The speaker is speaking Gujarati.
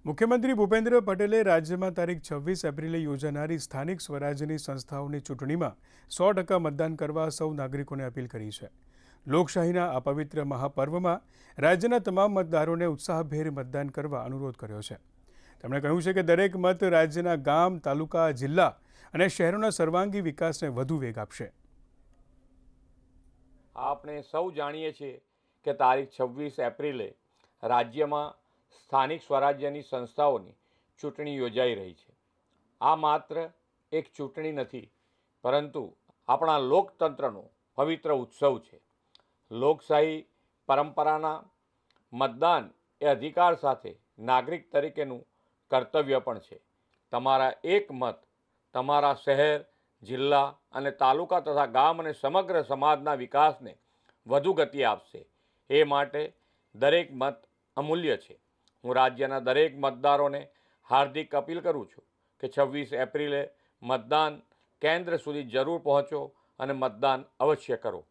મુખ્યમંત્રી ભૂપેન્દ્ર પટેલે રાજ્યમાં તારીખ 26 એપ્રિલે યોજાનારી સ્થાનિક સ્વરાજ્યની સંસ્થાઓની ચૂંટણીમાં 100% મતદાન કરવા સૌ નાગરિકોને અપીલ કરી છે। લોકશાહીના આ પવિત્ર મહાપર્વમાં રાજ્યના તમામ મતદારોને ઉત્સાહભેર મતદાન કરવા અનુરોધ કર્યો છે। તેમણે કહ્યું છે કે દરેક મત રાજ્યના ગામ, તાલુકા, જિલ્લા અને શહેરોના સર્વાંગી વિકાસને વધુ વેગ આપશે। આપણે સૌ જાણીએ છીએ કે તારીખ 26 એપ્રિલે રાજ્યમાં સ્થાનિક સ્વરાજ્યની સંસ્થાઓની ચૂંટણી યોજાઈ રહી છે। આ માત્ર એક ચૂંટણી નથી, પરંતુ આપણા લોકતંત્રનો પવિત્ર ઉત્સવ છે। લોકશાહી પરંપરાના મતદાન એ અધિકાર સાથે નાગરિક તરીકેનું કર્તવ્ય પણ છે। તમારા એક મત તમારા શહેર, જિલ્લા અને તાલુકા તથા ગામ અને સમગ્ર સમાજના વિકાસને વધુ ગતિ આપશે। એ માટે દરેક મત અમૂલ્ય છે। હું રાજ્યના દરેક મતદારોને હાર્દિક અપીલ કરું છું કે 26 એપ્રિલે મતદાન કેન્દ્ર સુધી જરૂર પહોંચો અને મતદાન અવશ્ય કરો।